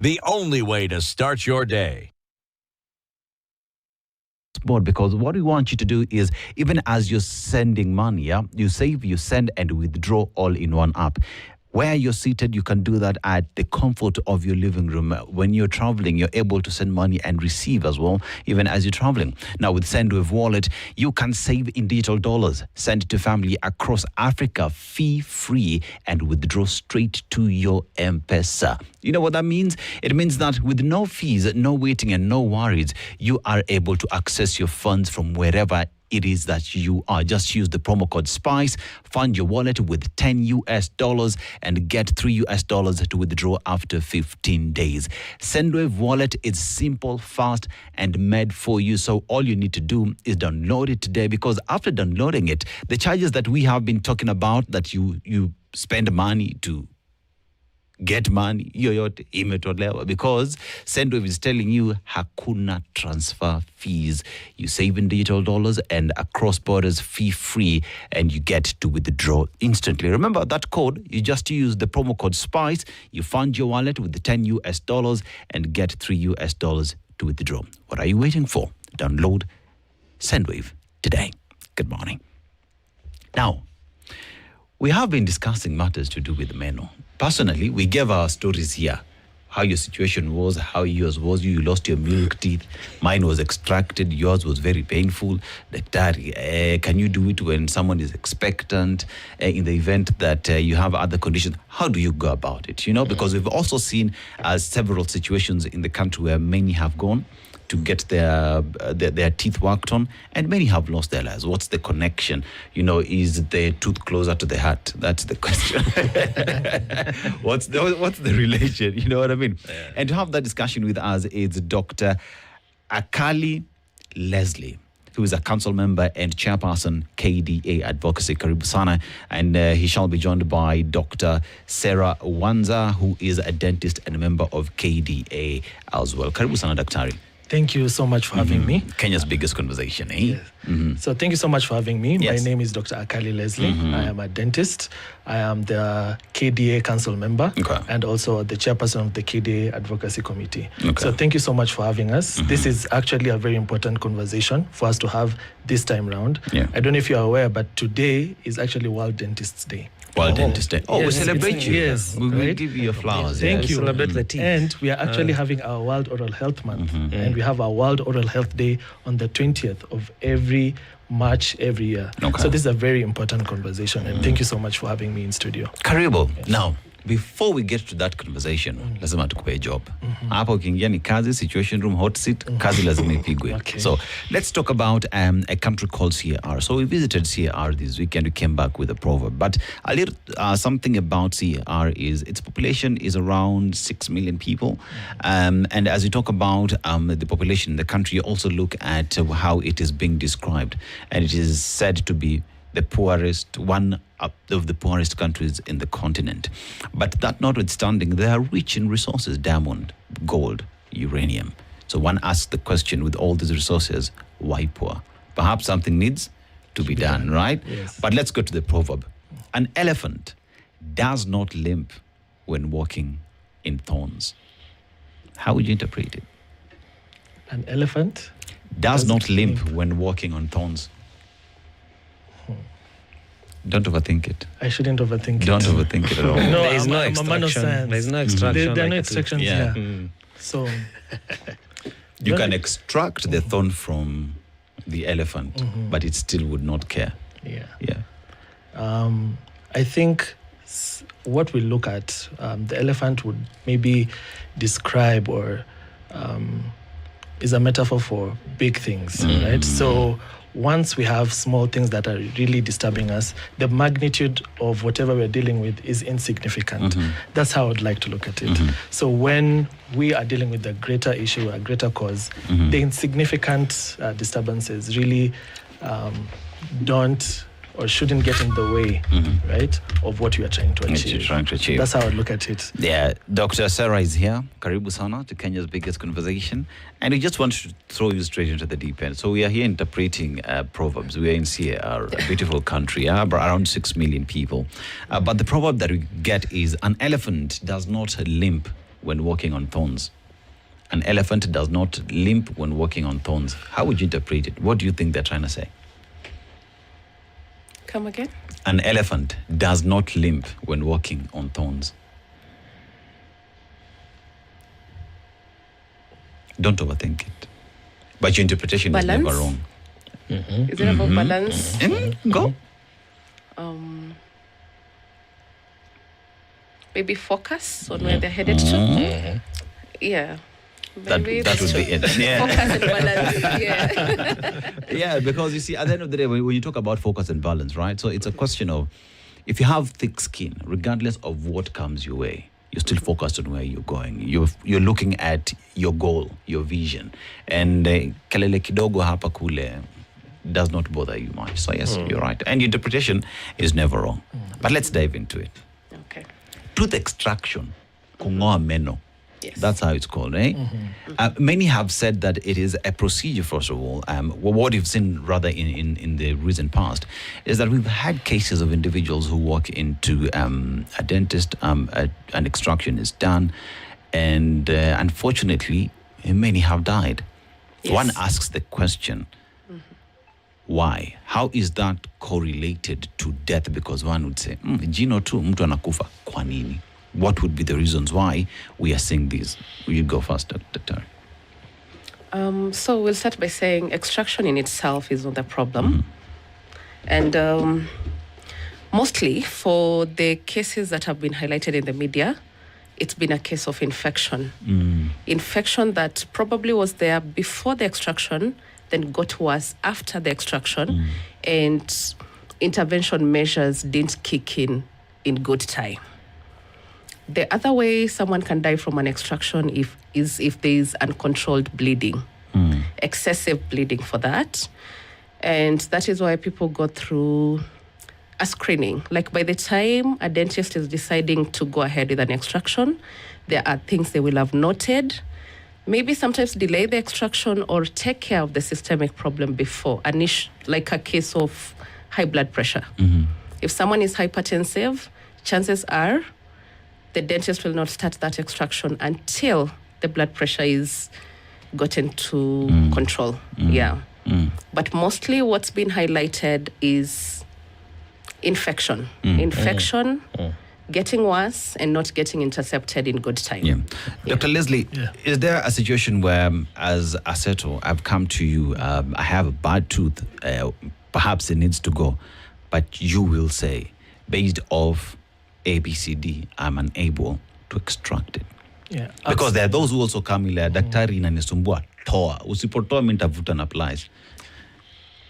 the only way to start your day. Board, because what we want you to do is, even as you're sending money, you save, you send, and withdraw all in one app. Where you're seated, you can do that at the comfort of your living room. When you're traveling, you're able to send money and receive as well, even as you're traveling. Now, with SendWave Wallet, you can save in digital dollars, send it to family across Africa fee-free, and withdraw straight to your M-Pesa. You know what that means? It means that with no fees, no waiting, and no worries, you are able to access your funds from wherever it is that you are. Just use the promo code SPICE, fund your wallet with $10 and get $3 to withdraw after 15 days. SendWave Wallet is simple, fast, and made for you. So all you need to do is download it today, because after downloading it, the charges that we have been talking about, that you spend money to get money, yoyote imetolewa, because SendWave is telling you hakuna transfer fees. You save in digital dollars and across borders fee-free, and you get to withdraw instantly. Remember that code, you just use the promo code SPICE, you fund your wallet with the $10 and get $3 to withdraw. What are you waiting for? Download SendWave today. Good morning. Now, we have been discussing matters to do with the meno. Personally, we gave our stories here. How your situation was, how yours was. You lost your milk teeth. Mine was extracted. Yours was very painful. Daktari, can you do it when someone is expectant? In the event that you have other conditions, how do you go about it? You know, because we've also seen several situations in the country where many have gone to get their teeth worked on, and many have lost their lives. What's the connection? You know, is the tooth closer to the heart? That's the question. What's the relation? You know what I mean? Yeah. And to have that discussion with us is Dr. Akali Leslie, who is a council member and chairperson, KDA Advocacy. Karibu sana. And he shall be joined by Dr. Sarah Wanza, who is a dentist and a member of KDA as well. Karibu sana, Daktari. Thank you so much for having me. Kenya's biggest conversation, eh? Yes. So thank you so much for having me. Yes. My name is Dr. Akali Leslie. I am a dentist. I am the KDA council member and also the chairperson of the KDA Advocacy Committee. So thank you so much for having us. This is actually a very important conversation for us to have this time round. I don't know if you are aware, but today is actually World Dentists Day. World Dentist Day. Oh, yes, we celebrate you. Yes. We will give you your flowers. Thank you. Celebrate the teeth. And we are actually having our World Oral Health Month. And we have our World Oral Health Day on the 20th of every March every year. So this is a very important conversation. And thank you so much for having me in studio. Karibu. Yes. Now, before we get to that conversation, lazima tukupe job. Hapo ukiingia ni kazi, situation room, hot seat, kazi lazima ipigwe. So let's talk about a country called CAR. So we visited CAR this weekend. We came back with a proverb. But a little something about CAR is its population is around 6 million people. And as you talk about the population in the country, you also look at how it is being described. And it is said to be the poorest, one of the poorest countries in the continent. But that notwithstanding, they are rich in resources, diamond, gold, uranium. So one asks the question, with all these resources, why poor? Perhaps something needs to be done, right? Yes. But let's go to the proverb. An elephant does not limp when walking in thorns. How would you interpret it? An elephant does not limp when walking on thorns. Don't overthink it. I shouldn't overthink it. Don't overthink it at all. No, there is no I'm a man of extraction. science. There is no extraction. There are no like extractions here. So you can extract the thorn from the elephant, but it still would not care. Yeah. I think what we look at, the elephant would maybe describe or is a metaphor for big things, right? So once we have small things that are really disturbing us, the magnitude of whatever we're dealing with is insignificant. That's how I would like to look at it. So when we are dealing with a greater issue, a greater cause, the insignificant disturbances really don't or shouldn't get in the way, right, of what we are trying to achieve. That's how I look at it. Yeah, Dr. Sarah is here. Karibu sana to Kenya's biggest conversation. And we just want to throw you straight into the deep end. So we are here interpreting proverbs. We are in CAR, a beautiful country, around 6 million people. But the proverb that we get is, an elephant does not limp when walking on thorns. An elephant does not limp when walking on thorns. How would you interpret it? What do you think they're trying to say? Come again? An elephant does not limp when walking on thorns. Don't overthink it. But your interpretation is never wrong. Is it about balance? Go. Maybe focus on where they're headed to. Yeah. That would be it. Yeah. Focus and balance. Yeah. Yeah, because you see, at the end of the day, when you talk about focus and balance, right? So it's a question of, if you have thick skin, regardless of what comes your way, you're still focused on where you're going. You're looking at your goal, your vision. And kelele kidogo hapa kule does not bother you much. So yes, you're right. And your interpretation is never wrong. But let's dive into it. Okay. Tooth extraction, kungoa meno. Yes. That's how it's called, eh? Many have said that it is a procedure, first of all. What you've seen rather in the recent past is that we've had cases of individuals who walk into a dentist, an extraction is done, and unfortunately, many have died. Yes. One asks the question, why? How is that correlated to death? Because one would say, jino tu mtu anakufa, kwa nini? What would be the reasons why we are seeing this? Will you go first, Dr. So we'll start by saying extraction in itself is not the problem. And mostly for the cases that have been highlighted in the media, it's been a case of infection. Infection that probably was there before the extraction, then got worse after the extraction, and intervention measures didn't kick in good time. The other way someone can die from an extraction is if there is uncontrolled bleeding, excessive bleeding for that. And that is why people go through a screening. Like by the time a dentist is deciding to go ahead with an extraction, there are things they will have noted, maybe sometimes delay the extraction or take care of the systemic problem before, like a case of high blood pressure. If someone is hypertensive, chances are the dentist will not start that extraction until the blood pressure is gotten to control. But mostly what's been highlighted is infection. Infection, getting worse and not getting intercepted in good time. Dr. Leslie, is there a situation where, as a seto, I've come to you, I have a bad tooth, perhaps it needs to go, but you will say, based off ABCD, I'm unable to extract it. Because there are those who also come in like, daktari inanisumbua, toa. Usipotoa mintavuta na plies.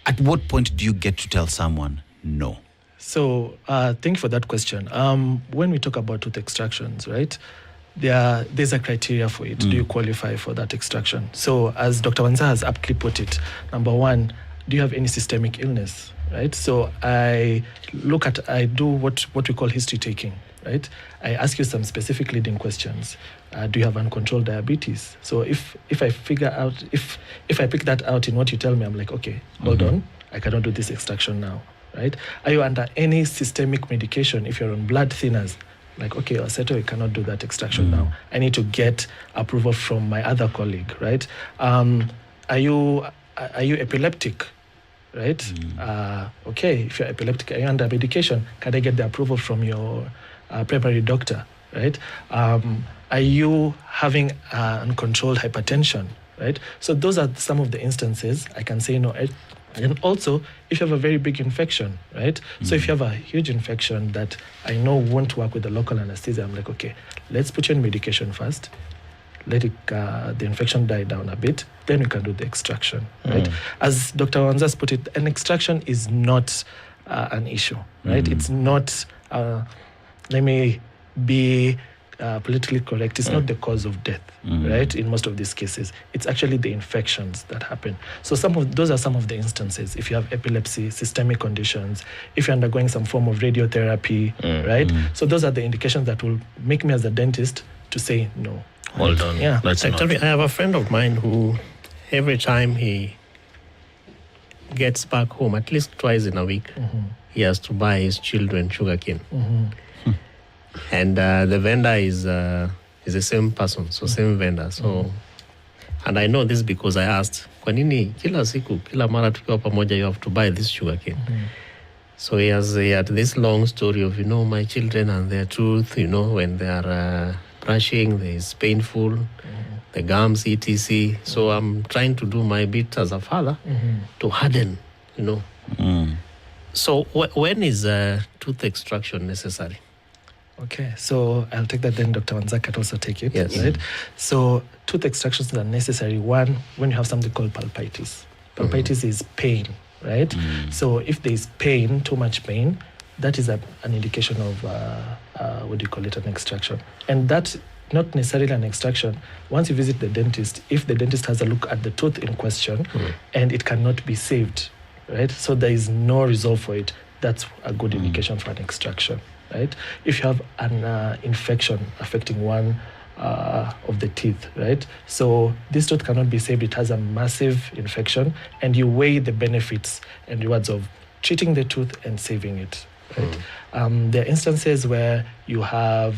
At what point do you get to tell someone no? So thank you for that question. When we talk about tooth extractions, right, there's a criteria for it. Do you qualify for that extraction? So as Dr. Wanza has aptly put it, number one, do you have any systemic illness? Right, so I do what we call history taking, right? I ask you some specific leading questions. Do you have uncontrolled diabetes? So if I figure out, if I pick that out in what you tell me, I'm like, okay, hold on, I cannot do this extraction now, right? Are you under any systemic medication? If you're on blood thinners, like, okay, Oseto, I cannot do that extraction now. I need to get approval from my other colleague, right? Are you epileptic? Right? Okay, if you're epileptic, are you under medication? Can I get the approval from your primary doctor? Right? Are you having uncontrolled hypertension? Right? So those are some of the instances I can say no. And also, if you have a very big infection, right? So if you have a huge infection that I know won't work with the local anesthesia, I'm like, okay, let's put you on medication first. Let it, the infection die down a bit, then we can do the extraction, right? As Dr. Wanzas put it, an extraction is not an issue, right? It's not, let me be politically correct, it's not the cause of death, right? In most of these cases, it's actually the infections that happen. So those are some of the instances. If you have epilepsy, systemic conditions, if you're undergoing some form of radiotherapy, right? So those are the indications that will make me as a dentist to say no. Hold on. Yeah. I have a friend of mine who, every time he gets back home, at least twice in a week, he has to buy his children sugarcane. And the vendor is is the same person, so same vendor. So, and I know this because I asked, kwa nini kila siku, kila mara tukiwa pamoja, you have to buy this sugarcane? So he had this long story of, my children and their tooth, when they are brushing, it's painful, the gums, etc. So I'm trying to do my bit as a father to harden, So when is tooth extraction necessary? Okay, so I'll take that, then Dr. Wanzak can also take it. Yes. Right? So tooth extractions are necessary, one, when you have something called pulpitis. Pulpitis is pain, right? So if there is pain, too much pain, that is an indication of, an extraction. And that's not necessarily an extraction. Once you visit the dentist, if the dentist has a look at the tooth in question and it cannot be saved, right? So there is no resolve for it, that's a good indication for an extraction. Right? If you have an infection affecting one of the teeth, right? So this tooth cannot be saved. It has a massive infection, and you weigh the benefits and rewards of treating the tooth and saving it. Right? There are instances where you have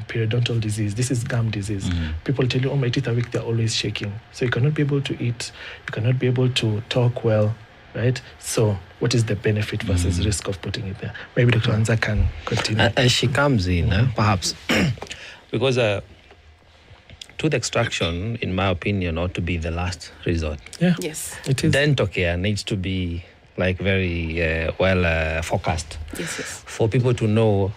periodontal disease. This is gum disease. People tell you, oh, my teeth are weak, they're always shaking. So you cannot be able to eat, you cannot be able to talk well, right? So what is the benefit versus risk of putting it there? Maybe Dr. Anza can continue. And she comes in, perhaps, because tooth extraction, in my opinion, ought to be the last resort. Yeah. Yes. It is. Dental care needs to be very well forecast. Yes. For people to know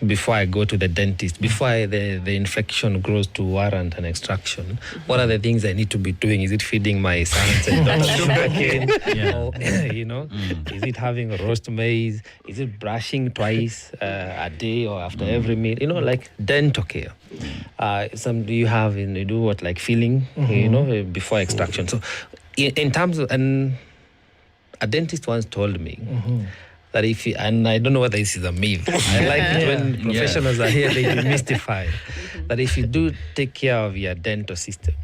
before I go to the dentist, before the infection grows to warrant an extraction, what are the things I need to be doing? Is it feeding my sons and daughters sugarcane? Or, is it having roast maize? Is it brushing twice a day or after every meal? Like dental care. You do what, like filling, before extraction. So in terms of, and a dentist once told me, that and I don't know whether this is a myth. I like it when professionals are here, they demystify that if you do take care of your dental system,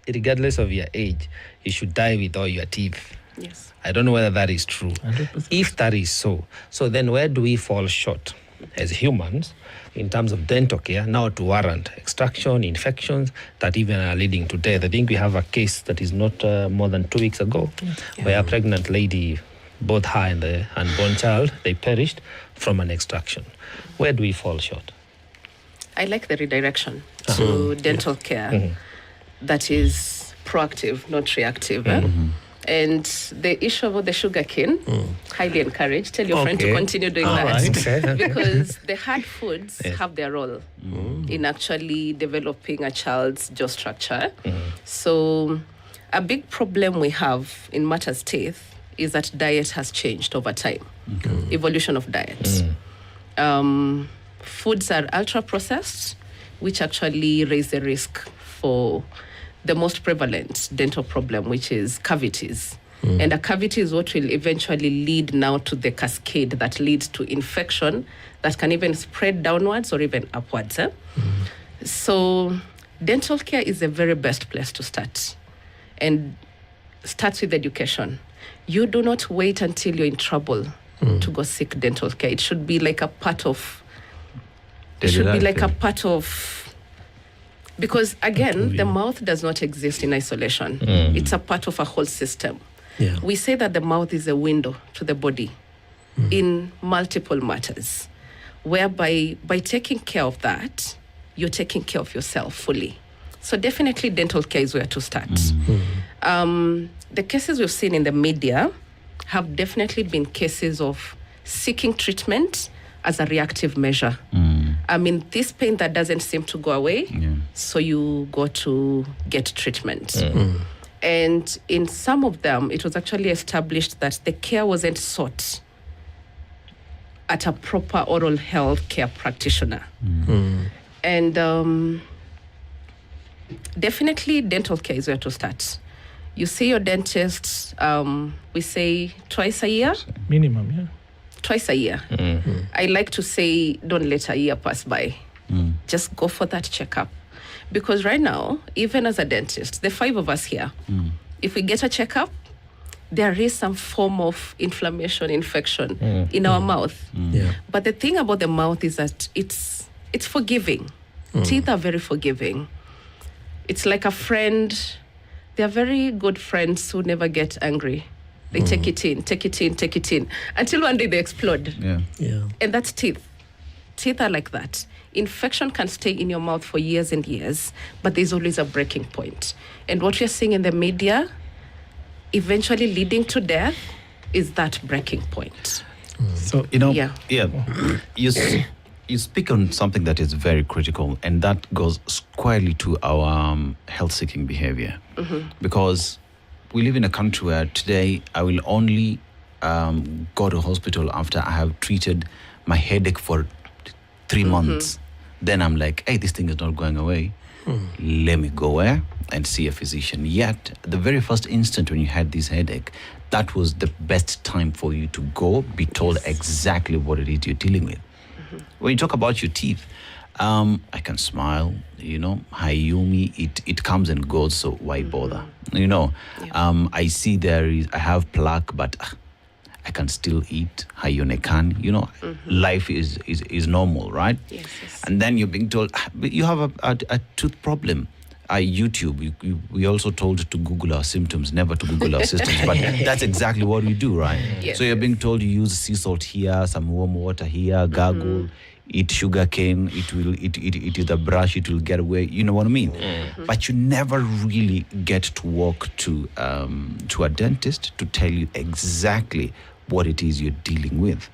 regardless of your age, you should die with all your teeth. Yes. I don't know whether that is true. 100%. If that is so then where do we fall short as humans in terms of dental care now to warrant extraction, infections that even are leading to death? I think we have a case that is not more than 2 weeks ago where a pregnant lady, both her and the unborn child, they perished from an extraction. Where do we fall short? I like the redirection to dental care that is proactive, not reactive. And the issue about the sugar cane, highly encouraged. Tell your friend to continue doing that. Because the hard foods have their role in actually developing a child's jaw structure. So a big problem we have in Matters Teeth is that diet has changed over time. Evolution of diet. Foods are ultra-processed, which actually raise the risk for the most prevalent dental problem, which is cavities. And a cavity is what will eventually lead now to the cascade that leads to infection that can even spread downwards or even upwards. So dental care is the very best place to start. And starts with education. You do not wait until you're in trouble to go seek dental care. It should be like a part of... Because again, the mouth does not exist in isolation. It's a part of a whole system. Yeah. We say that the mouth is a window to the body in multiple matters, whereby by taking care of that, you're taking care of yourself fully. So definitely dental care is where to start. The cases we've seen in the media have definitely been cases of seeking treatment as a reactive measure. I mean, this pain that doesn't seem to go away, so you go to get treatment. And in some of them, it was actually established that the care wasn't sought at a proper oral health care practitioner. And definitely dental care is where to start. You see your dentist, we say twice a year? Minimum, yeah. Twice a year. I like to say, don't let a year pass by. Just go for that checkup. Because right now, even as a dentist, the 5 of us here, if we get a checkup, there is some form of inflammation, infection in our mouth. But the thing about the mouth is that it's forgiving. Teeth are very forgiving. It's like a friend. They're very good friends who never get angry. They take it in, until one day they explode. Yeah. And that's teeth. Teeth are like that. Infection can stay in your mouth for years and years, but there's always a breaking point. And what we're seeing in the media, eventually leading to death, is that breaking point. So, you speak on something that is very critical, and that goes squarely to our health-seeking behavior. Because we live in a country where today I will only go to hospital after I have treated my headache for 3 months. Then I'm like, hey, this thing is not going away. Let me go where and see a physician. Yet, the very first instant when you had this headache, that was the best time for you to go, be told exactly what it is you're dealing with. When you talk about your teeth, I can smile, Hayumi, it comes and goes, so why bother? I see I have plaque, but I can still eat. Life is normal, right? Yes. And then you're being told, but you have a tooth problem. YouTube, we also told to Google our symptoms, never to Google our systems, but that's exactly what we do, right? Yes, so you're being told you use sea salt here, some warm water here, gargle, eat sugar cane, it is a brush, it will get away, you know what I mean? But you never really get to walk to a dentist to tell you exactly what it is you're dealing with.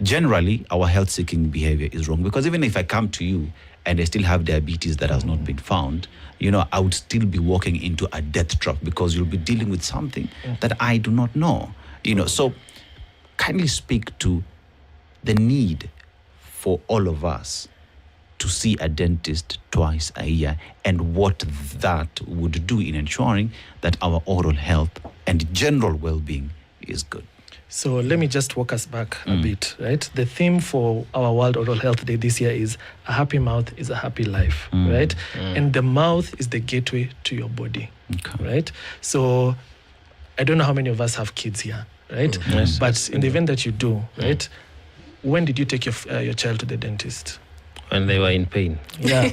Generally, our health-seeking behavior is wrong, because even if I come to you and I still have diabetes that has not been found, I would still be walking into a death trap, because you'll be dealing with something that I do not know. So kindly speak to the need for all of us to see a dentist twice a year, and what that would do in ensuring that our oral health and general well-being is good. So let me just walk us back a bit, right? The theme for our World Oral Health Day this year is a happy mouth is a happy life, right? And the mouth is the gateway to your body, right? So I don't know how many of us have kids here, right? Yes. But in the event that you do, right? When did you take your child to the dentist? When they were in pain. Yeah.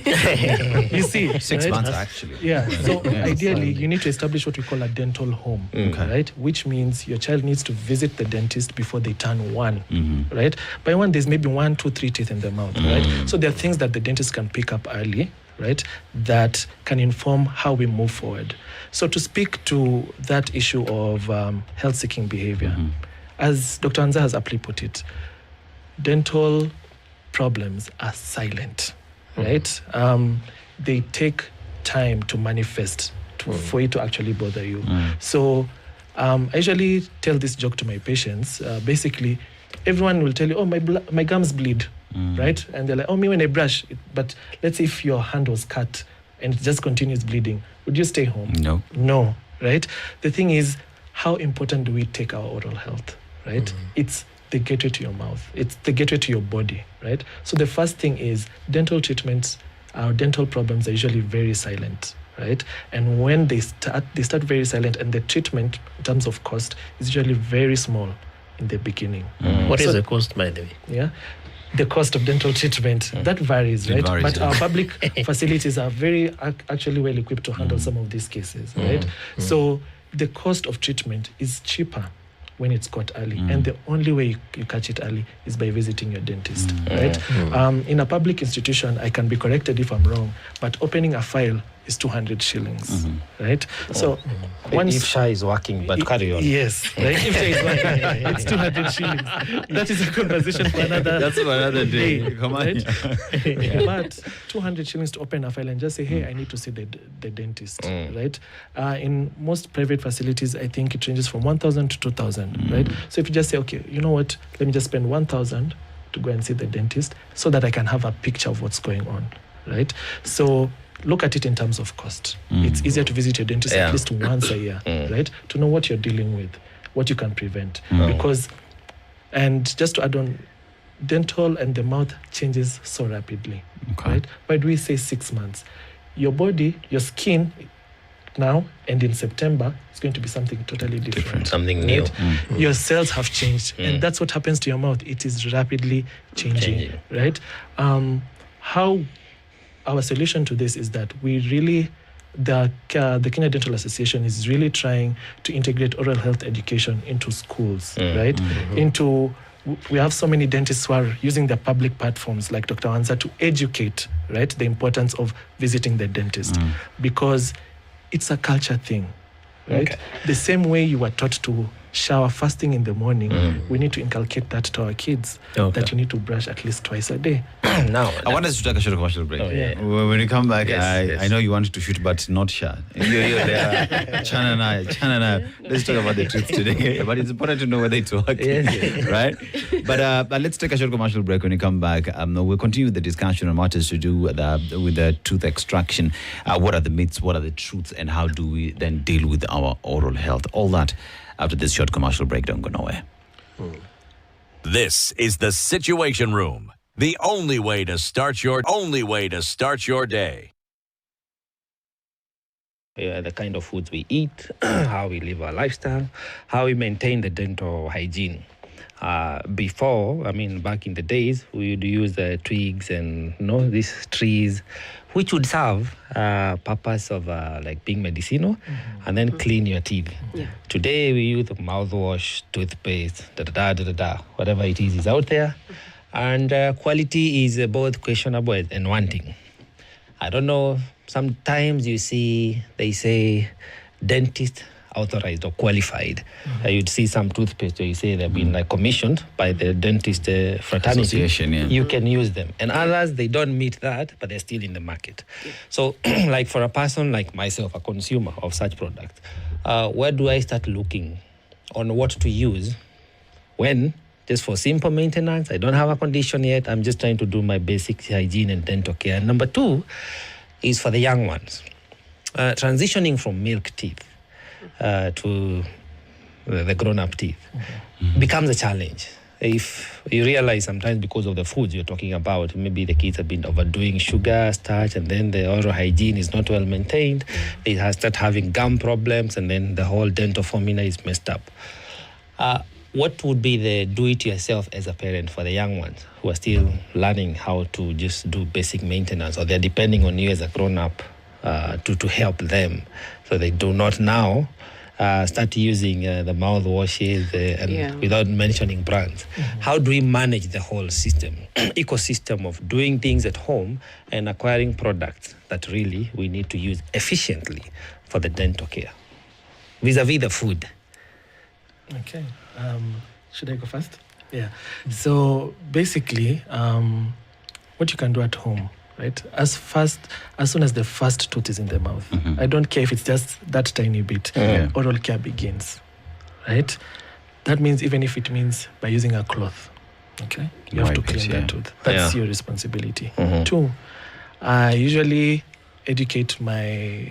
You see, 6 right? months, actually. Yeah. So ideally, you need to establish what we call a dental home, right? Which means your child needs to visit the dentist before they turn 1, right? By 1, there's maybe 1, 2, 3 teeth in the mouth, right? So there are things that the dentist can pick up early, right? That can inform how we move forward. So to speak to that issue of health-seeking behavior, as Dr. Anza has aptly put it, dental problems are silent, right? They take time to manifest for it to actually bother you. So I usually tell this joke to my patients. Basically, everyone will tell you, oh, my gums bleed, right? And they're like, oh, me when I brush. But let's say if your hand was cut and it just continues bleeding, would you stay home? No, right? The thing is, how important do we take our oral health, right? It's the gateway to your mouth. It's the gateway to your body, right? So the first thing is dental treatments, our dental problems are usually very silent, right? And when they start very silent, and the treatment in terms of cost is usually very small in the beginning. What is the cost, by the way? Yeah. The cost of dental treatment, that varies, right? But our public facilities are actually well equipped to handle some of these cases, right? So the cost of treatment is cheaper when it's caught early. And the only way you catch it early is by visiting your dentist, right? In a public institution, I can be corrected if I'm wrong, but opening a file is 200 shillings, right? So once... If Shah is working, but carry on. Yes, right? If Shah is working, it's 200 shillings. That is a conversation for another... That's for another day. Come on. Right? But 200 shillings to open a file and just say, hey, I need to see the dentist, right? In most private facilities, I think it ranges from 1,000 to 2,000, right? So if you just say, okay, you know what, let me just spend 1,000 to go and see the dentist so that I can have a picture of what's going on, right? So look at it in terms of cost. It's easier to visit your dentist at least once a year, right? To know what you're dealing with, what you can prevent. Because, and just to add on, dental and the mouth changes so rapidly, right? Why do we say 6 months? Your body, your skin now and in September is going to be something totally different. Something new. Right? Your cells have changed, and that's what happens to your mouth. It is rapidly changing. Right? How our solution to this is that we really, the Kenya Dental Association is really trying to integrate oral health education into schools, right? We have so many dentists who are using the public platforms like Dr. Wanza to educate, right, the importance of visiting the dentist, because it's a culture thing, right? Okay. The same way you were taught to shower fasting in the morning, we need to inculcate that to our kids, that you need to brush at least twice a day. Now, I want us to take a short commercial break. When you come back, I know you wanted to shoot, but not shot. You're there. Chan and I. Let's talk about the truth today. But it's important to know whether it's working, right? But let's take a short commercial break. When you come back, we'll continue the discussion on matters to do with the tooth extraction. What are the myths? What are the truths? And how do we then deal with our oral health? All that after this short commercial break. Don't go nowhere. This is the Situation Room. The only way to start your day. The kind of foods we eat, how we live our lifestyle, how we maintain the dental hygiene. Before, back in the days, we would use the twigs and these trees, which would serve purpose of like being medicinal, and then clean your teeth. Today we use mouthwash, toothpaste, whatever it is out there, and quality is both questionable and wanting. I don't know. Sometimes you see they say dentist authorized or qualified. You'd see some toothpaste where you say they've been like commissioned by the dentist fraternity. Association, You can use them. And others, they don't meet that, but they're still in the market. So like for a person like myself, a consumer of such products, where do I start looking on what to use when just for simple maintenance, I don't have a condition yet, I'm just trying to do my basic hygiene and dental care. And number two is for the young ones. Transitioning from milk teeth to the grown-up teeth becomes a challenge. If you realize sometimes because of the foods you're talking about, maybe the kids have been overdoing sugar, starch, and then the oral hygiene is not well maintained. They start having gum problems, and then the whole dental formula is messed up. What would be the do-it-yourself as a parent for the young ones who are still learning how to just do basic maintenance, or they're depending on you as a grown-up to help them, so they do not now start using the mouthwashes without mentioning brands? How do we manage the whole ecosystem of doing things at home and acquiring products that really we need to use efficiently for the dental care vis-a-vis the food? Okay. Should I go first? Yeah. So basically, what you can do at home, right? As soon as the first tooth is in the mouth, I don't care if it's just that tiny bit, oral care begins, right? That means even if it means by using a cloth, okay? You have to clean that tooth. That's your responsibility. Two, I usually educate my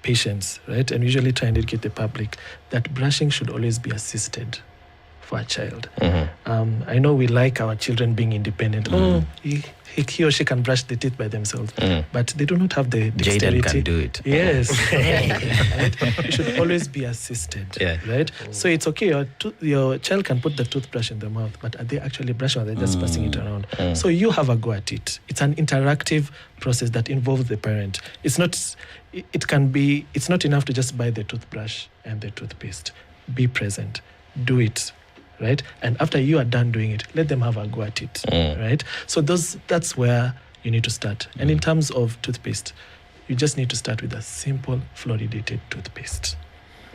patients, right? And usually try and educate the public that brushing should always be assisted for a child. I know we like our children being independent. He or she can brush the teeth by themselves, but they do not have the dexterity. Jaden can do it. Yes. Right? It should always be assisted, right? So it's okay, your child can put the toothbrush in the mouth, but are they actually brushing, or are they just passing it around? So you have a go at it. It's an interactive process that involves the parent. It's not enough to just buy the toothbrush and the toothpaste. Be present. Do it. Right? And after you are done doing it, let them have a go at it. Right? So that's where you need to start. And in terms of toothpaste, you just need to start with a simple fluoridated toothpaste.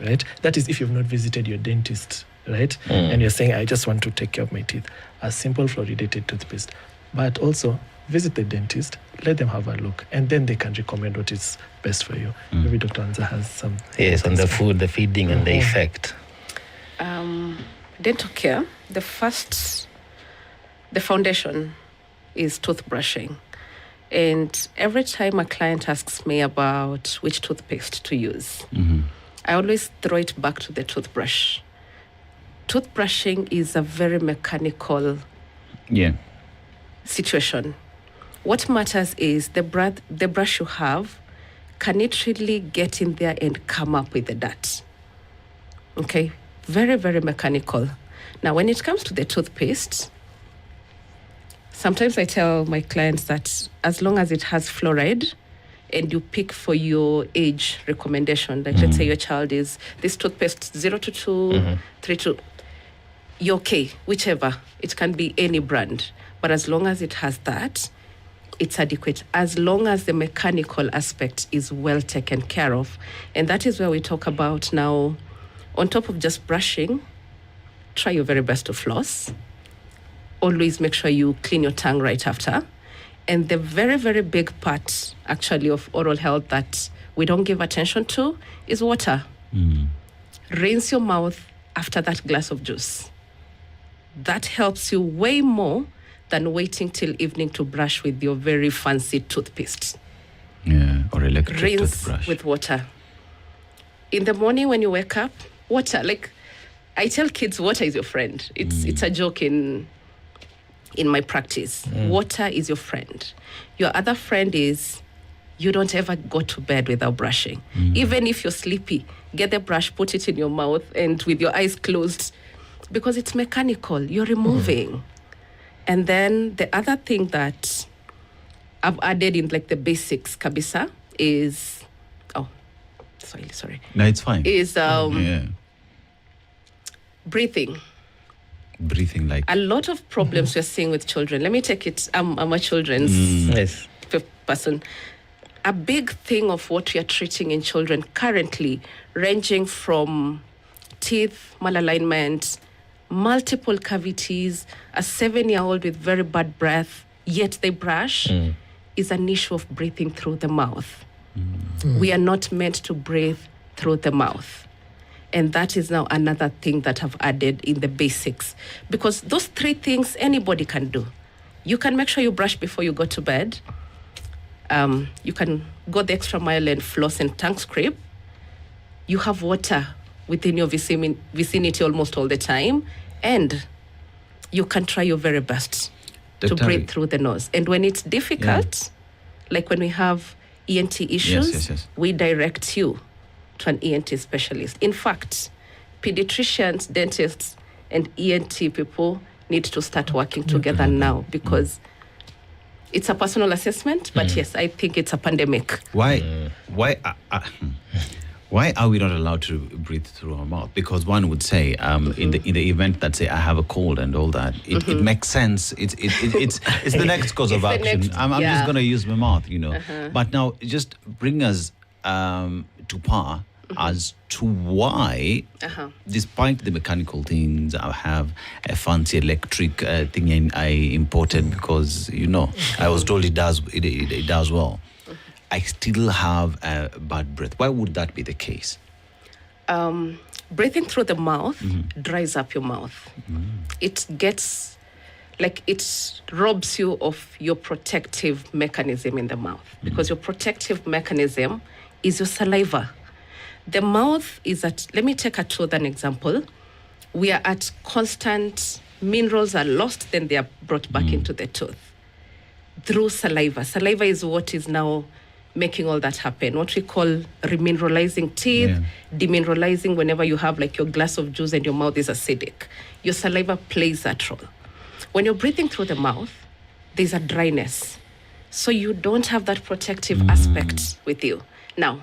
Right? That is if you've not visited your dentist, right? And you're saying, I just want to take care of my teeth. A simple fluoridated toothpaste. But also visit the dentist, let them have a look, and then they can recommend what is best for you. Maybe Dr. Anza has some. Yes, on the food, the feeding, and the effect. Dental care, the foundation is toothbrushing. And every time a client asks me about which toothpaste to use, I always throw it back to the toothbrush. Toothbrushing is a very mechanical situation. What matters is the brush you have, can it really get in there and come up with the dirt? Okay? Very, very mechanical. Now, when it comes to the toothpaste, sometimes I tell my clients that as long as it has fluoride and you pick for your age recommendation, like let's say your child is this toothpaste 0 to 2, 3 to, you're okay, whichever. It can be any brand. But as long as it has that, it's adequate. As long as the mechanical aspect is well taken care of. And that is where we talk about now, on top of just brushing, try your very best to floss. Always make sure you clean your tongue right after. And the very, very big part, actually, of oral health that we don't give attention to is water. Rinse your mouth after that glass of juice. That helps you way more than waiting till evening to brush with your very fancy toothpaste. Yeah, or electric Rinse toothbrush. with water. In the morning when you wake up, water. Like I tell kids, water is your friend. It's a joke in my practice. Water is your friend. Your other friend is you don't ever go to bed without brushing. Even if you're sleepy, get the brush, put it in your mouth, and with your eyes closed, because it's mechanical. You're removing. And then the other thing that I've added in like the basics, kabisa, is sorry. No, it's fine. Is breathing. Breathing like A lot of problems we're seeing with children. Let me take it. I'm a children's Yes. person. A big thing of what we are treating in children currently, ranging from teeth malalignment, multiple cavities, a 7-year-old with very bad breath, yet they brush, is an issue of breathing through the mouth. We are not meant to breathe through the mouth. And that is now another thing that I've added in the basics. Because those 3 things anybody can do. You can make sure you brush before you go to bed. You can go the extra mile and floss and tongue scrape. You have water within your vicinity almost all the time. And you can try your very best to breathe through the nose. And when it's difficult, like when we have ENT issues, we direct you to an ENT specialist. In fact, pediatricians, dentists, and ENT people need to start working together now, because it's a personal assessment, but yes, I think it's a pandemic. Why are we not allowed to breathe through our mouth? Because one would say, in the event that say I have a cold and all that, it makes sense. It's the next course of action. I'm just going to use my mouth, But now just bring us to par as to why, despite the mechanical things, I have a fancy electric thing I imported because I was told it does well. I still have a bad breath. Why would that be the case? Breathing through the mouth dries up your mouth. It gets, it robs you of your protective mechanism in the mouth, because your protective mechanism is your saliva. The mouth is let me take a tooth an example. We are at constant, minerals are lost, then they are brought back into the tooth through saliva. Saliva is what is now making all that happen. What we call remineralizing teeth, demineralizing whenever you have your glass of juice and your mouth is acidic. Your saliva plays that role. When you're breathing through the mouth, there's a dryness. So you don't have that protective aspect with you. Now,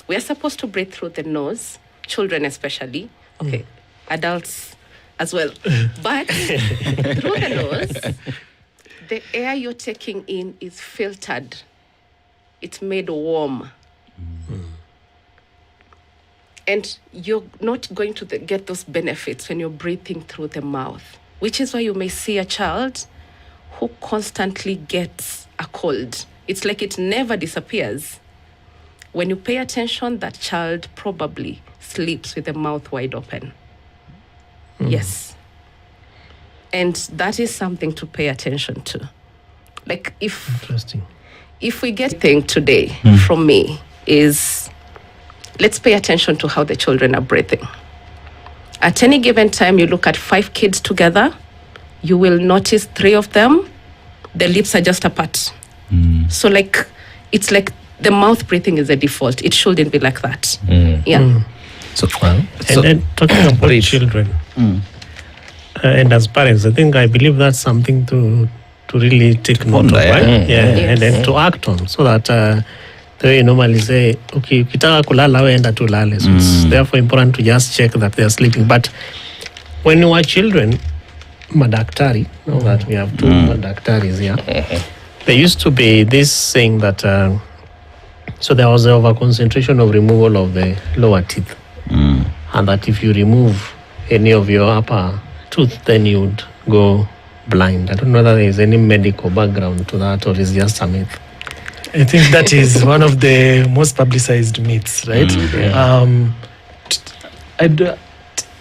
we are supposed to breathe through the nose, children especially. Okay, adults as well. But through the nose, the air you're taking in is filtered. It's made warm. And you're not going to get those benefits when you're breathing through the mouth, which is why you may see a child who constantly gets a cold. It's like it never disappears. When you pay attention, that child probably sleeps with the mouth wide open. Yes. And that is something to pay attention to. Interesting. If we get thing today from me is, let's pay attention to how the children are breathing. At any given time, you look at 5 kids together, you will notice 3 of them, the lips are just apart. So it's like the mouth breathing is a default. It shouldn't be like that. Yeah. So, And then talking about children, and as parents, I believe that's something to really take note of, Ponder, right? yeah. Yeah, and then to act on, so that the way you normally say, okay, ukitaka kulala wenda tulale. So it's therefore important to just check that they are sleeping. But when you were children, madaktari, know that we have two madaktaris here. There used to be this saying that so there was over concentration of removal of the lower teeth, and that if you remove any of your upper tooth, then you would go blind. I don't know whether there is any medical background to that, or is just a myth. I think that is one of the most publicized myths, right?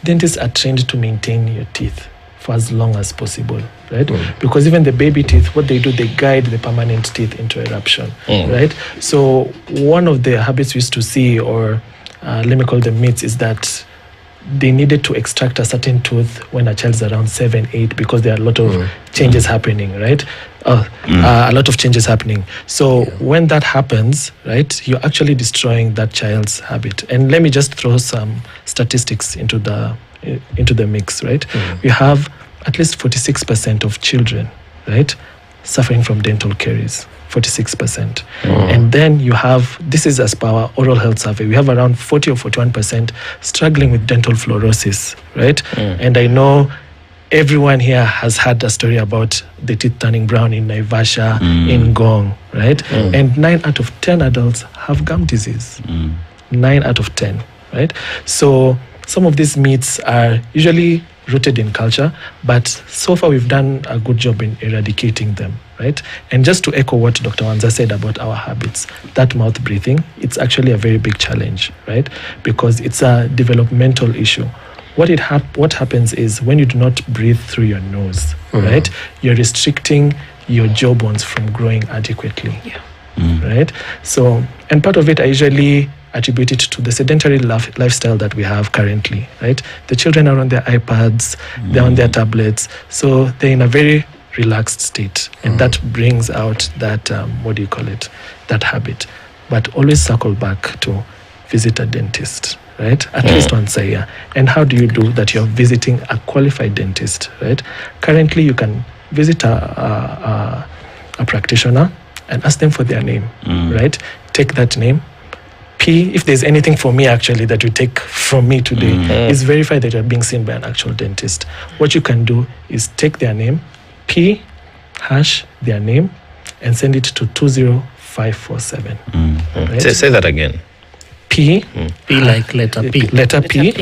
Dentists are trained to maintain your teeth for as long as possible, right? Because even the baby teeth, what they do, they guide the permanent teeth into eruption, right? So one of the habits we used to see, or let me call them myths, is that they needed to extract a certain tooth when a child's around 7, 8, because there are a lot of changes happening, right? A lot of changes happening. So when that happens, right, you're actually destroying that child's habit. And let me just throw some statistics into the mix, right? We have at least 46% of children, right, suffering from dental caries. 46%. And then you have, this is as per our oral health survey, we have around 40 or 41% struggling with dental fluorosis, right? And I know everyone here has had a story about the teeth turning brown in Naivasha, in Gong, right? And 9 out of 10 adults have gum disease. 9 out of 10, right? So some of these myths are usually rooted in culture, but so far we've done a good job in eradicating them, right? And just to echo what Dr. Wanza said about our habits, that mouth breathing, it's actually a very big challenge, right? Because it's a developmental issue. What happens is when you do not breathe through your nose, right, you're restricting your jaw bones from growing adequately, right? So, and part of it, I usually attribute it to the sedentary lifestyle that we have currently, right? The children are on their iPads, they're on their tablets, so they're in a very relaxed state, and that brings out that, that habit. But always circle back to visit a dentist, right? At least once a year. And how do you do that? You're visiting a qualified dentist, right? Currently, you can visit a practitioner and ask them for their name, right? Take that name. P, if there's anything for me actually that you take from me today, is verify that you're being seen by an actual dentist. What you can do is take their name, P, # their name, and send it to 20547. Right? Say that again. P, P like letter P. Letter P.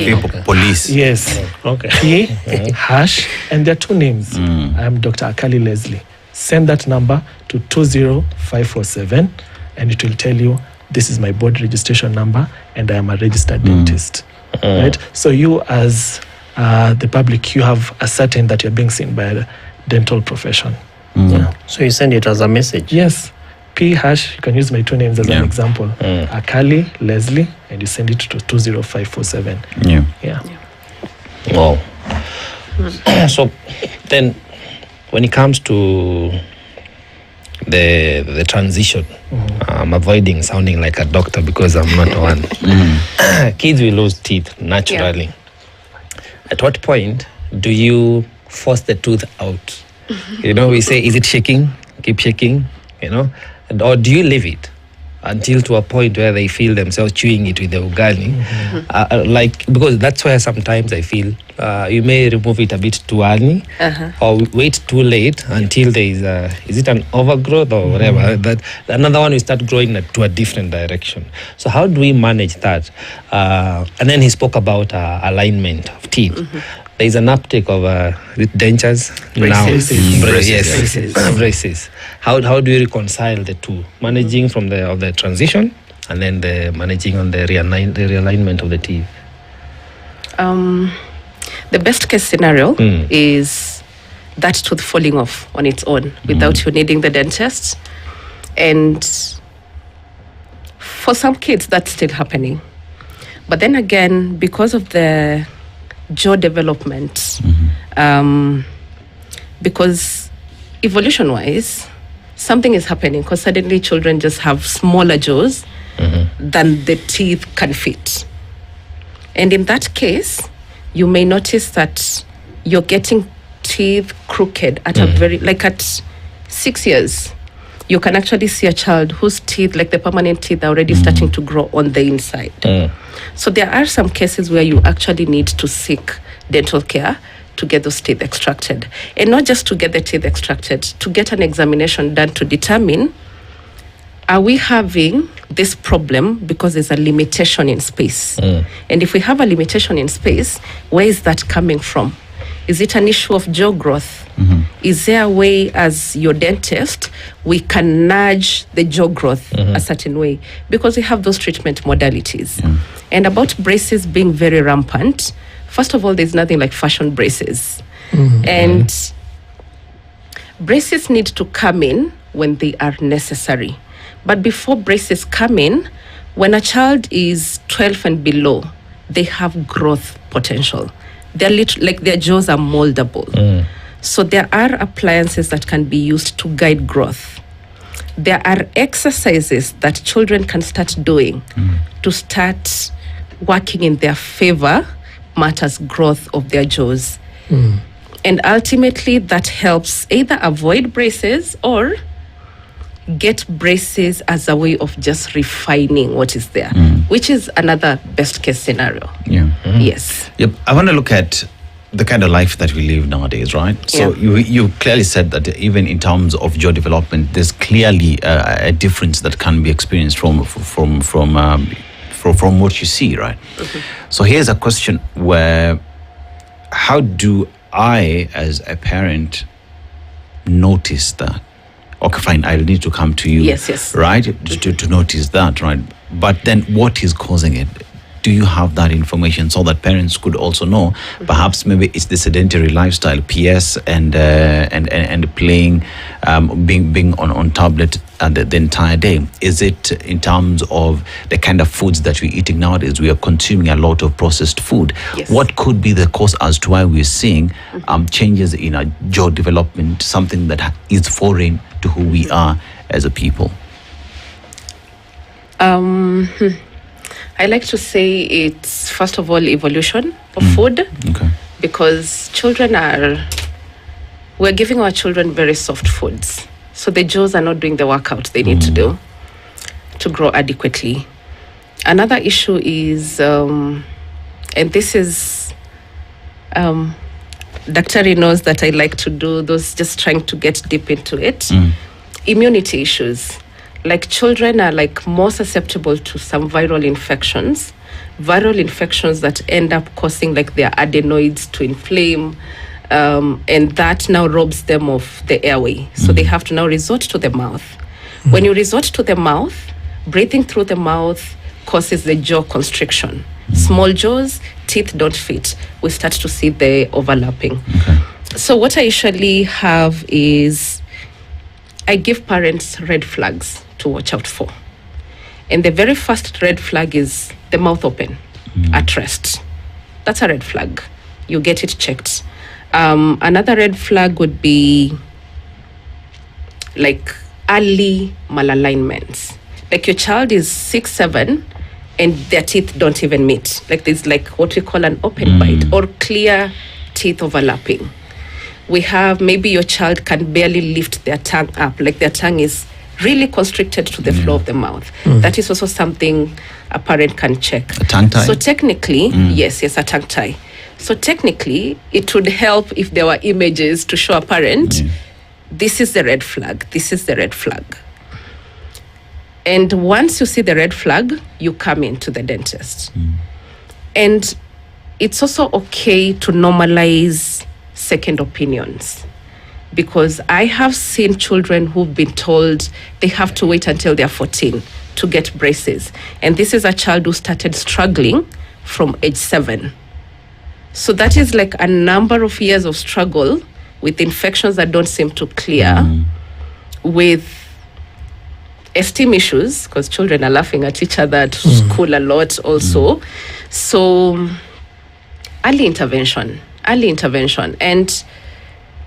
Police. Yes. Okay. P, #, and there are two names. I am Dr. Akali Leslie. Send that number to 20547, and it will tell you, this is my board registration number, and I am a registered dentist, right? So you as the public, you have ascertained that you're being seen by a dental profession. So you send it as a message? Yes. P #, you can use my two names as an example. Akali, Leslie, and you send it to 20547. Yeah. Wow. So then when it comes to the transition, I'm avoiding sounding like a doctor because I'm not one. Kids will lose teeth naturally. At what point do you force the tooth out? You know, we say, is it shaking? Keep shaking, you know? Or do you leave it until to a point where they feel themselves chewing it with the ugali? Because that's where sometimes I feel you may remove it a bit too early, or wait too late until there is it an overgrowth or whatever, that another one will start growing to a different direction. So how do we manage that? And then he spoke about alignment of teeth. There is an uptake of dentures now. Braces. How do you reconcile the two? Managing from the transition and then the managing on the realignment of the teeth. The best case scenario is that tooth falling off on its own without you needing the dentist. And for some kids, that's still happening. But then again, because of the jaw development, because evolution-wise, something is happening, because suddenly children just have smaller jaws than the teeth can fit. And in that case, you may notice that you're getting teeth crooked at a very, like at 6 years, you can actually see a child whose teeth, like the permanent teeth, are already starting to grow on the inside. So there are some cases where you actually need to seek dental care to get those teeth extracted. And not just to get the teeth extracted, to get an examination done to determine, are we having this problem because there's a limitation in space? And if we have a limitation in space, where is that coming from? Is it an issue of jaw growth? Is there a way, as your dentist, we can nudge the jaw growth a certain way? Because we have those treatment modalities. And about braces being very rampant, first of all, there's nothing like fashion braces. And braces need to come in when they are necessary. But before braces come in, when a child is 12 and below, they have growth potential. They're like their jaws are moldable. So there are appliances that can be used to guide growth. There are exercises that children can start doing to start working in their favor, matters growth of their jaws. And ultimately that helps either avoid braces or get braces as a way of just refining what is there, which is another best case scenario. Yes. Yep. I want to look at the kind of life that we live nowadays, right? So you clearly said that even in terms of jaw development, there's clearly a difference that can be experienced from what you see, right? So here's a question where, how do I, as a parent, notice that? Okay, fine, I'll need to come to you, yes. right, to notice that, right? But then what is causing it? Do you have that information so that parents could also know? Perhaps maybe it's the sedentary lifestyle, PS, and playing, being on tablet the entire day. Is it in terms of the kind of foods that we're eating nowadays? We are consuming a lot of processed food. Yes. What could be the cause as to why we're seeing changes in our jaw development, something that is foreign to who we are as a people? I like to say it's, first of all, evolution of food. Okay. Because we're giving our children very soft foods. So the jaws are not doing the workout they need to do to grow adequately. Another issue is, and this is, Daktari knows that I like to do those, just trying to get deep into it. Immunity issues. Like children are like more susceptible to some viral infections that end up causing like their adenoids to inflame, and that now robs them of the airway. So they have to now resort to the mouth. When you resort to the mouth, breathing through the mouth causes the jaw constriction. Small jaws, teeth don't fit. We start to see the overlapping. So what I usually have is I give parents red flags to watch out for. And the very first red flag is the mouth open at rest. That's a red flag. You get it checked. Another red flag would be like early malalignments. Like your child is 6, 7, and their teeth don't even meet. Like there's like what we call an open bite or clear teeth overlapping. We have maybe your child can barely lift their tongue up, like their tongue is really constricted to the floor of the mouth. That is also something a parent can check. A tongue tie? So technically, yes, a tongue tie. So technically, it would help if there were images to show a parent, this is the red flag, this is the red flag. And once you see the red flag, you come into the dentist. And it's also okay to normalize second opinions, because I have seen children who've been told they have to wait until they're 14 to get braces. And this is a child who started struggling from age 7. So that is like a number of years of struggle with infections that don't seem to clear, with esteem issues, because children are laughing at each other at school a lot also. So early intervention. And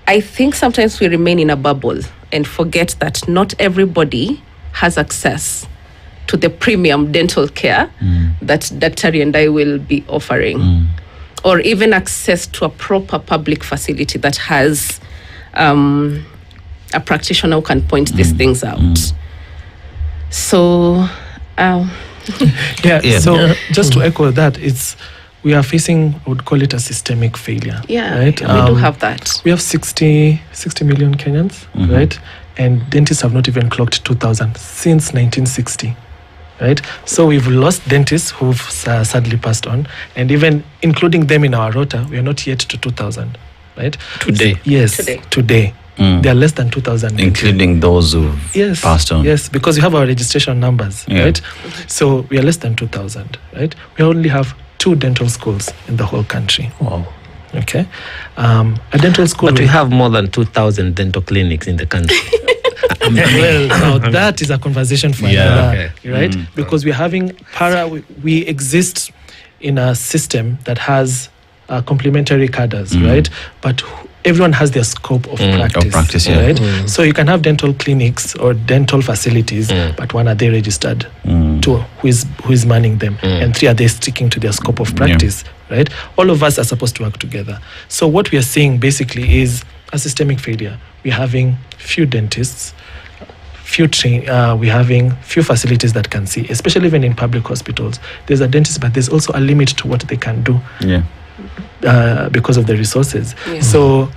I think sometimes we remain in a bubble and forget that not everybody has access to the premium dental care that Daktari and I will be offering, or even access to a proper public facility that has a practitioner who can point these things out. So, Yeah. So just to echo that, we are facing, I would call it a systemic failure. yeah, right. we do have that. We have 60 million Kenyans, right? And dentists have not even clocked 2,000 since 1960, right? So we've lost dentists who've sadly passed on, and even including them in our rota, we are not yet to 2,000, right? Today. Yes, today. There are less than 2,000. Including those who've passed on. Yes, because we have our registration numbers, right? So we are less than 2,000, right? We only have 2 dental schools in the whole country. Wow. Okay. A dental school. But we have more than 2,000 dental clinics in the country. Well, now that is a conversation for another, right? Because we're having we exist in a system that has complementary cadres, right? But everyone has their scope of practice, right? So you can have dental clinics or dental facilities, but 1, are they registered? 2, who is manning them? And 3, are they sticking to their scope of practice, right? All of us are supposed to work together. So what we are seeing basically is a systemic failure. We're having few dentists, we're having few facilities that can see, especially even in public hospitals. There's a dentist, but there's also a limit to what they can do. Because of the resources. So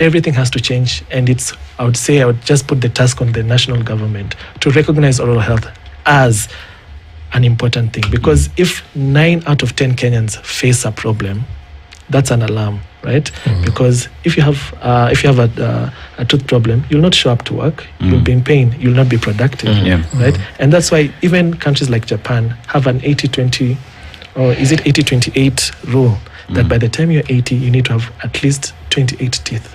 everything has to change, and I would just put the task on the national government to recognize oral health as an important thing, because if 9 out of 10 Kenyans face a problem, that's an alarm, right? Because if you have a tooth problem, you'll not show up to work, you'll be in pain, you'll not be productive, right? And that's why even countries like Japan have an 80-20, or is it 80-28 rule, that by the time you're 80, you need to have at least 28 teeth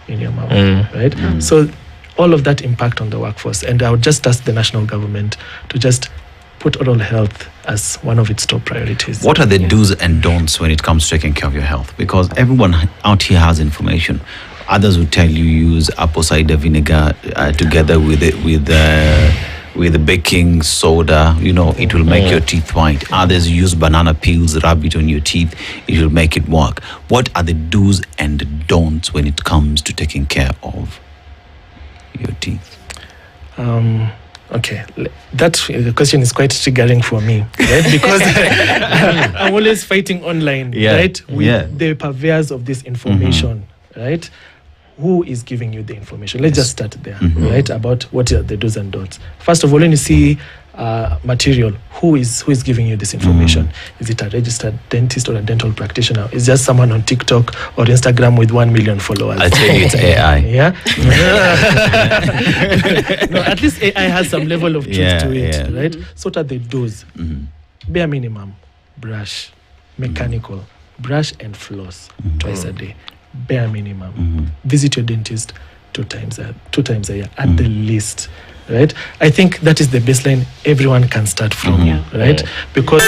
in your mouth, right? So all of that impact on the workforce. And I would just ask the national government to just put oral health as one of its top priorities. What are the do's and don'ts when it comes to taking care of your health? Because everyone out here has information. Others will tell you use apple cider vinegar together with the baking soda, it will make your teeth white. Others use banana peels, rub it on your teeth, it will make it work. What are the do's and don'ts when it comes to taking care of your teeth? Okay, that question is quite triggering for me, right? Because I'm always fighting online, right? With the purveyors of this information, right? Who is giving you the information? Let's just start there, right? About what are the do's and don'ts. First of all, when you see material, who is giving you this information? Is it a registered dentist or a dental practitioner? Is just someone on TikTok or Instagram with 1 million followers? I tell you, it's AI. Yeah. No, at least AI has some level of truth to it, right? So what are the do's? Bare minimum: brush, mechanical, brush and floss twice a day. Bare minimum. Visit your dentist 2 times a year at the least, right? I think that is the baseline everyone can start from, right? Because